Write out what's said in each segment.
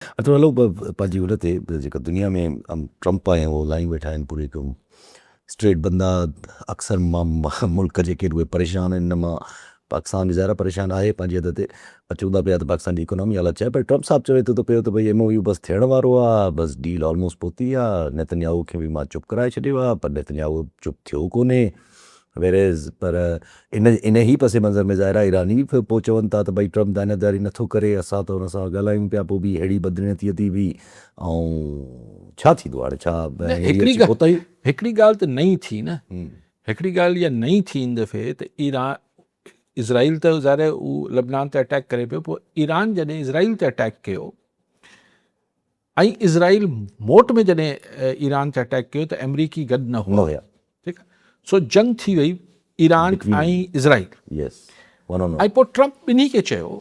तो हलो पंहिंजी उन ते जेका दुनिया में ट्रंप आया वो लाइन वेठा आहिनि पूरे को स्ट्रेट बंदा अक्सर मुल्क जेके उहे परेशान आहिनि हिन मां पाकिस्तान बि ज़ाहिर परेशान आहे पंहिंजी हद ते चऊं था पिया त पाकिस्तान जी इकोनॉमी हालत छा आहे पर ट्रंप साहब चवे थो त पियो त भई MOU बसि थियण वारो आहे बसि डील ऑलमोस्ट पहुती आहे नेतन्याहू खे बि मां चुप कराए छॾियो आहे पर नेतन्याहू चुप थियो कोन्हे वेरेज़ पर इन ई पसे मंज़र में ज़ाहिर आहे ईरानी बि पोइ चवनि था त भई ट्रंप दानिदारी नथो करे असां त हुन सां ॻाल्हायूं पिया पोइ बि अहिड़ी बदनीयतीअ थी बि ऐं छा थींदो हाणे छा हिकिड़ी ॻाल्हि त नई थी न हिकिड़ी ॻाल्हि इहा नई थी हिन दफ़े त इज़राइल त ज़ाहिर उहो लबनान ते अटैक करे पियो पोइ ईरान जॾहिं इज़राइल ते अटैक कयो ऐं इज़राइल मोट में जॾहिं ईरान ते अटैक कयो त अमरीकी गॾु न हुआ ठीकु आहे सो जंग थी वई ईरान ऐं इज़राइल ऐं पोइ ट्रंप ॿिन्ही खे चयो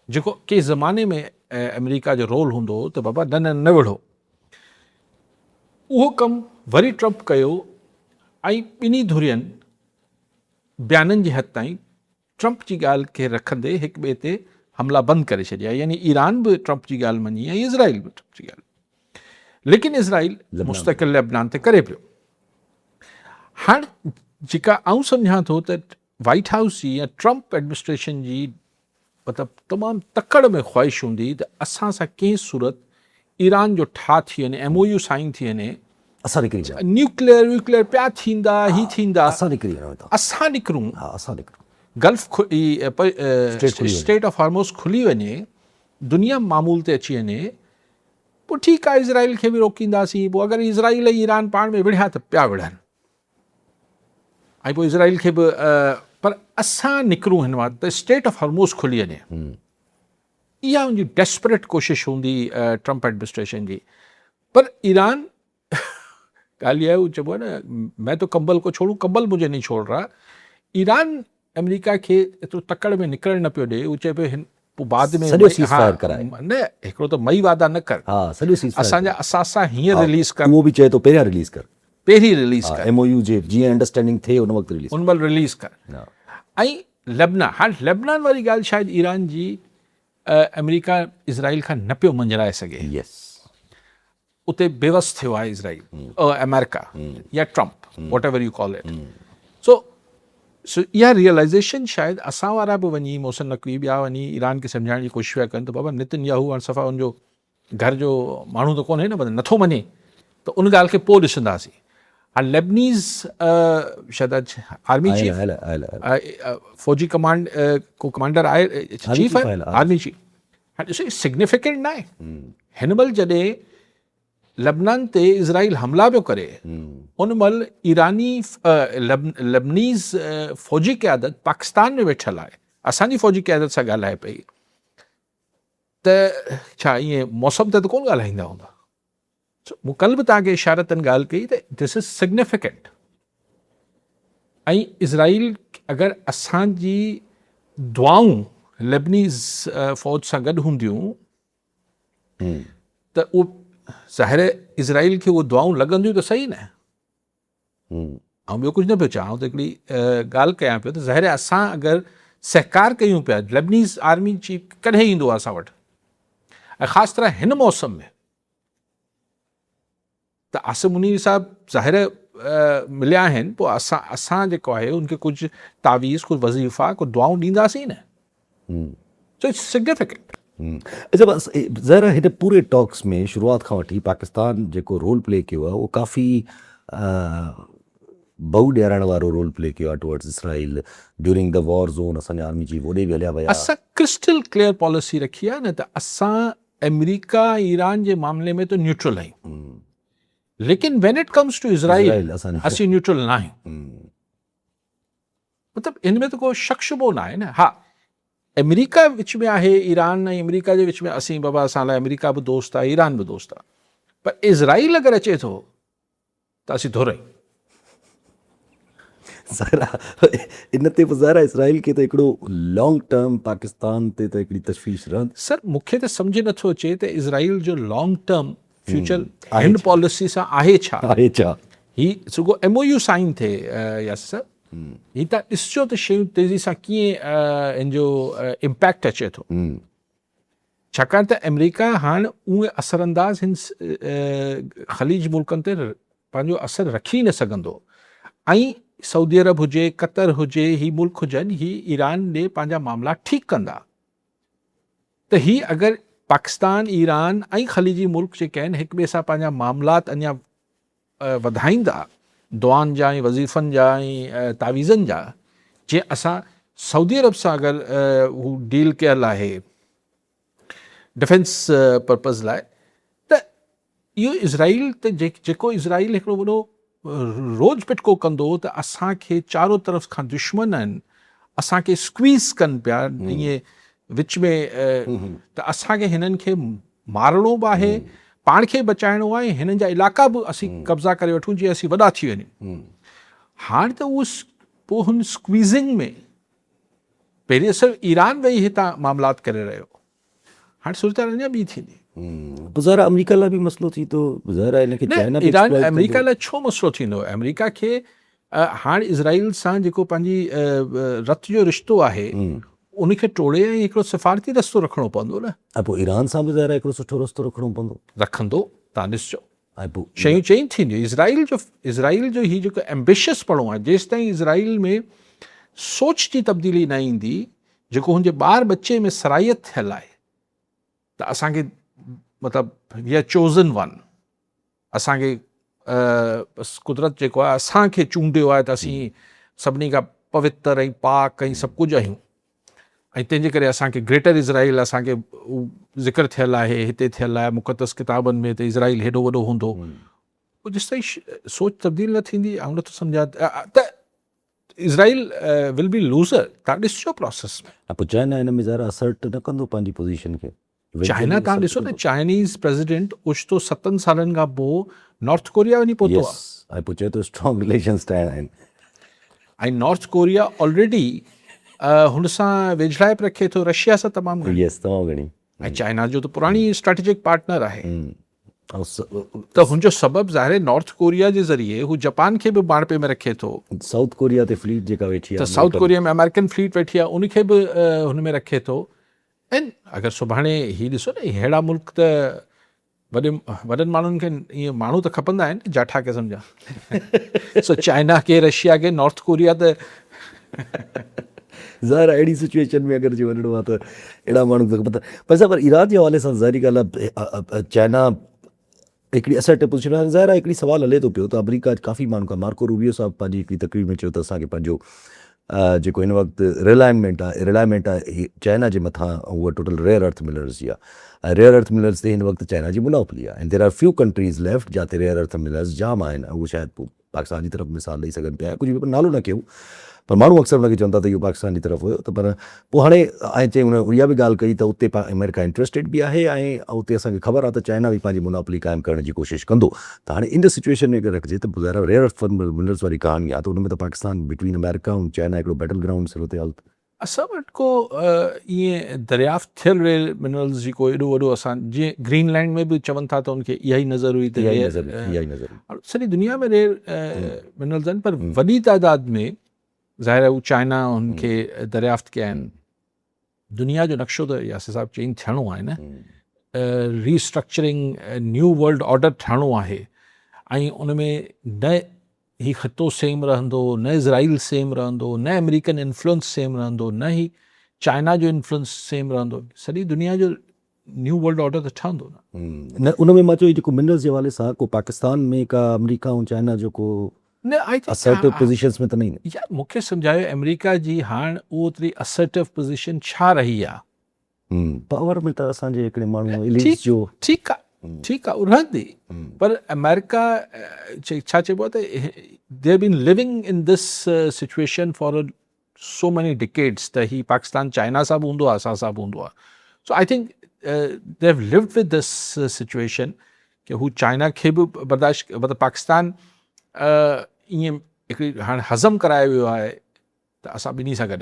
जेको के ज़माने में अमेरिका जो रोल हूंदो हो त बाबा न विढ़ो उहो कमु वरी ट्रंप कयो ऐं ॿिन्ही धुरियनि बयाननि जे हद ताईं ट्रंप जी ॻाल्हि खे रखंदे हिक ॿिए ते हमला बंदि करे छॾिया यानी ईरान बि ट्रंप जी ॻाल्हि मञी ऐं इज़राइल बि ट्रंप जी ॻाल्हि लेकिन इज़राइल मुस्तक़िल लेबनान ते करे पियो हाणे जेका आउं सम्झां थो त वाइट हाउस जी या ट्रंप एडमिनिस्ट्रेशन जी मतिलबु तमामु तकड़ में ख़्वाहिश हूंदी त असां सां कंहिं सूरत ईरान जो ठाह थी वञे MOU साइन थी वञे असां निकिरी न्यूक्लियर पिया थींदा ही थींदा असां निकिरूं गल्फ स्टेट ऑफ हॉर्मोज़ खुली वञे दुनिया मामूल ते अची वञे पोइ ठीकु आहे इज़राइल खे बि रोकींदासीं पोइ अगरि इज़राइल ऐं ईरान पाण में विढ़िया त पिया विढ़नि ऐं पोइ इज़राइल खे बि पर असां निकिरूं हिन मां त स्टेट ऑफ हॉर्मोज़ खुली वञे इहा मुंहिंजी डेस्परेट कोशिशि हूंदी ट्रंप एडमिनिस्ट्रेशन जी पर ईरान ॻाल्हि इहा चइबो आहे न मैं तो कंबल को छोड़ूं कंबल मुझे नहीं छोड़ रहा ईरान अमेरिका खे एतिरो तकड़ में निकिरणु न पियो ॾिए उहो चए पियो हिन पोइ बाद में न हिकिड़ो त मई वादा न कर असांजा असां हीअं रिलीज़ कर उहो बि चए थो पहिरियां रिलीज़ कर MOU जे जीअं अंडरस्टैंडिंग थिए उन वक़्तु उन महिल रिलीज़ कर ऐं लेबनान हाणे लेबनान वारी ॻाल्हि शायदि ईरान जी अमेरिका इज़राइल खां न पियो मंझराए सघे उते बेवस थियो आहे इज़राइल अमेरिका या Trump what ever U call it so इहा रियलाइज़ेशन शायदि असां वारा बि वञी मोहसिन नक़वी ॿिया वञी ईरान खे सम्झाइण जी कोशिशि पिया कनि त बाबा नेतन्याहू हाणे सफ़ा हुनजो घर जो माण्हू त कोन्हे न पर नथो मञे त उन ॻाल्हि खे पोइ ॾिसंदासीं हाणे लेबनीज़ शायदि आर्मी चीफ फौजी कमांडर आहे चीफ आहे आर्मी चीफ हाणे ॾिसो सिग्निफिकेंट न आहे हिन महिल जॾहिं लबनान ते इज़राइल हमला पियो करे उन महिल ईरानी लेबनीज़ फ़ौजी क़यादत पाकिस्तान में वेठल आहे असांजी फ़ौजी क़यादत सां ॻाल्हाए पई त छा ईअं मौसम ते त कोन ॻाल्हाईंदा हूंदा मूं कल्ह बि तव्हांखे इशारतनि ॻाल्हि कई त दिस इज़ सिग्निफिकेंट ऐं इज़राइल अगरि असांजी दुआऊं लेबनीज़ फ़ौज सां गॾु हूंदियूं त उहो ज़ाहिर इज़राइल खे उहे दुआऊं लॻंदियूं त सही न ऐं ॿियो कुझु न पियो चवां त हिकिड़ी ॻाल्हि कयां पियो त ज़ाहिर असां अगरि सहकार कयूं पिया लेबनीज़ आर्मी चीफ कॾहिं ईंदो आहे असां वटि ऐं ख़ासि तरह हिन मौसम में त आसिम मुनीर साहिबु ज़ाहिर मिलिया आहिनि पोइ असां जेको आहे उनखे कुझु तावीज़ कुझु वज़ीफ़ा कुझु दुआऊं ॾींदासीं न सो इट्स सिग्निफिकेंट अच्छा बसि ज़रा हिन पूरे टॉक्स में शुरूआत खां वठी पाकिस्तान जेको रोल प्ले कयो आहे उहो काफ़ी बहु ॾियारण वारो रोल प्ले कयो आहे towards Israel during the war zone असांजा आर्मी चीफ ओॾे बि हलिया विया असां क्रिस्टल क्लियर पॉलिसी रखी आहे न त असां अमेरिका ईरान जे मामले में त न्यूट्रल आहियूं लेकिन when it comes to Israel असीं न्यूट्रल न आहियूं मतिलबु हिन में त को शक शुबो न आहे न हा अमेरिका विच में आहे ईरान ऐं अमेरिका जे विच में असीं बाबा असां लाइ अमेरिका बि दोस्त आहे ईरान बि दोस्त आहे पर इज़राइल अगरि अचे थो त असीं धुर आहियूं इन ते बि ज़ाहिर इसराइल खे त हिकिड़ो लॉन्ग टर्म पाकिस्तान ते त हिकिड़ी तशवीश रहंदी सर मूंखे त सम्झ नथो अचे त इज़राइल जो लॉन्ग टर्म फ्यूचर हिन पॉलिसी सां आहे छा ही सुगो MOU साइन थिए या सर ही त ॾिसजो त शयूं तेज़ी सां कीअं हिन जो इम्पैक्ट अचे थो छाकाणि त अमेरिका हाणे उहे असरअंदाज़ हिन ख़लीज मुल्कनि ते पंहिंजो असरु रखी न सघंदो ऐं सऊदी अरब हुजे कतर हुजे ही मुल्क हुजनि ही ईरान ॾे पंहिंजा मामला ठीकु कंदा त ही अगरि पाकिस्तान ईरान ऐं ख़लीजी मुल्क जेके आहिनि हिक ॿिए सां पंहिंजा मामलात अञा वधाईंदा दुआनि जा ऐं वज़ीफ़नि जा ऐं तावीज़नि जा जीअं असां सऊदी अरब सां अगरि हू डील कयल आहे डिफेंस पर्पज़ लाइ त इहो इज़राइल त जेको इज़राइल हिकिड़ो वॾो रोज़ पिटको कंदो त असांखे चारो तरफ़ खां दुश्मन आहिनि असांखे स्क्वीज़ कनि पिया ईअं विच में त असांखे हिननि खे मारणो बि आहे पाण खे बचाइणो आहे हिननि जा इलाइक़ा बि असीं कब्ज़ा करे वठूं जीअं असीं वॾा थी वञूं हाणे त उहो पोइ हुन स्क्वीज़िंग में पहिरीं सिर्फ़ु ईरान वेही हितां मामलात करे रहियो हाणे सूरत अञा ॿी थींदी ज़ाहिर अमेरिका लाइ बि मसइलो थी थो ज़ाहिर आहे हिनखे चाइना बि ईरान exploit अमेरिका कंदो। लाइ छो मसइलो थींदो अमेरिका खे हाणे इज़राइल सां जेको पंहिंजी रत जो रिश्तो आहे उनखे टोड़े ऐं हिकिड़ो सिफ़ारती रस्तो रखिणो पवंदो न ऐं पोइ ईरान सां बि ज़ाहिर आहे हिकिड़ो सुठो रस्तो रखिणो पवंदो रखंदो तव्हां ॾिसिजो ऐं पोइ शयूं चेंज थींदियूं इज़राइल जो ही जेको एम्बिशियस पड़ो आहे जेसि ताईं इज़राइल में सोच जी तब्दीली न ईंदी जेको हुनजे ॿार बच्चे में सराहियत थियल आहे त असांखे मतिलबु वी आर चोज़न वन असांखे कुदरत जेको आहे असांखे चूंडियो आहे त असीं सभिनी खां पवित्र ऐं पाक ऐं सभु कुझु आहियूं ऐं तंहिंजे करे असांखे ग्रेटर इज़राइल असांखे ज़िक्र थियल आहे हिते थियल आहे मुक़दस किताबनि में त इज़राइल हेॾो वॾो हूंदो पोइ जेसि ताईं सोच तब्दील न थींदी ऐं नथो सम्झा त इज़राइल विल बी लूज़र तव्हां ॾिसिजो प्रोसेस में पोइ चाइना हिन में ज़ाहिर असर्ट न कंदो पंहिंजी पोज़ीशन खे चाइना तव्हां ॾिसो न चाइनीज़ प्रेसिडेंट ओचितो 7 सालनि खां पोइ नॉर्थ कोरिया वञी पहुतो आहे ऐं पोइ चए थो स्ट्रॉन्ग रिलेशन्स ठाहिणा आहिनि ऐं नॉर्थ कोरिया ऑलरेडी हुन सां वेझड़ाइप रखे थो रशिया सां तमामु घणी यस तमामु घणी ऐं चाइना जो त पुराणी स्ट्रेटेजिक पार्टनर आहे ऐं त हुनजो सबबु ज़ाहिर नॉर्थ कोरिया जे ज़रिए हू जापान खे बि बाणपे में रखे थो साउथ कोरिया ते फ्लीट जेका वेठी त आहे साउथ कोरिया में अमेरिकन फ्लीट वेठी आहे उनखे बि हुन में रखे थो ऐं अगरि सुभाणे हीउ ॾिसो न अहिड़ा मुल्क त वॾनि माण्हुनि खे ईअं माण्हू त खपंदा आहिनि जाठा क़िस्म जा सो चाइना के रशिया के नॉर्थ कोरिया त ज़ाहिर आहे अहिड़ी सिचुएशन में अगरि जे वञिणो आहे त अहिड़ा माण्हू त खपंदा पर ईरान जे हवाले सां ज़ाहिरी ॻाल्हि आहे चाइना हिकिड़ी असर्टिव पोज़ीशन आहे ज़ाहिर आहे हिकिड़ी सुवालु हले थो पियो त अमेरिका काफ़ी माण्हू खां मार्को रूबियो साहब पंहिंजी हिकिड़ी तकरीर में चयो त असांखे पंहिंजो जेको हिन वक़्तु रिलायमेंट आहे चाइना जे मथां उहा टोटल रेयर अर्थ मिनरल्स जी आहे ऐं रेयर अर्थ मिनरल्स ते हिन वक़्तु चाइना जी मुनाफ़ली आहे ऐं there are few countries left जिते रेयर अर्थ मिनरल्स जाम आहिनि ऐं उहे शायदि पोइ पाकिस्तान जी तरफ़ मिसाल ॾेई सघनि पिया कुझु बि नालो न कयूं पर माण्हू अक्सर हुनखे चवनि था त इहो पाकिस्तान जी तरफ़ हुयो त पर पोइ हाणे ऐं चई हुन इहा बि ॻाल्हि कई त उते अमेरिका इंट्रस्टेड बि आहे ऐं उते असांखे ख़बर आहे त चाइना बि पंहिंजी मुनाफ़ली क़ाइमु करण जी कोशिशि कंदो त हाणे इन सिचुएशन में अगरि रखिजे त ज़ाहिर रेयर अर्थ मिनरल्स वारी कहानी आहे त उन में त पाकिस्तान बिटवीन अमेरिका ऐं चाइना हिकिड़ो बैटल ग्राउंड हुते हल असां वटि को ईअं दरियाफ़्त थियल रेयर मिनरल्स जी को एॾो वॾो असां जीअं ग्रीनलैंड में बि चवनि था त उनखे इहा ई नज़र हुई त सॼी दुनिया में रेयर मिनरल्स आहिनि पर वॾी तादाद में ज़ाहिर आहे हू चाइना हुनखे दरियाफ़्त कया आहिनि दुनिया जो नक्शो त यासिर साहिबु चेंज थियणो आहे न रीस्ट्रक्चरिंग न्यू वर्ल्ड ऑर्डर ठाहिणो आहे ऐं उन में न ही ख़तो सेम रहंदो न इज़राइल सेम रहंदो न अमेरिकन इन्फ्लुएंस सेम रहंदो न ही चाइना जो इन्फ्लुएंस सेम रहंदो सॼी दुनिया जो न्यू वर्ल्ड ऑर्डर त ठहंदो न उन में मां चयो जेको मिनरल्स जे हवाले सां को पाकिस्तान में का अमेरिका ऐं चाइना जो को न असर्टिव पोज़ीशंस में त न ईंदा यार मूंखे सम्झायो अमेरिका जी हाणे उहो एतिरी असर्टिव पोज़ीशन छा रही आहे पावर में त असांजे हिकिड़े माण्हू इलीट्स जो ठीकु आहे रहंदी पर अमेरिका छा चइबो आहे त they been living in this situation for so many decades त ही पाकिस्तान चाइना सां बि हूंदो आहे असां सां बि हूंदो आहे so I think they have lived with this situation की हू चाइना खे बि बर्दाश्त मतिलबु पाकिस्तान ईअं हिकिड़ी हाणे हज़म करायो वियो आहे त असां ॿिन्ही सां गॾु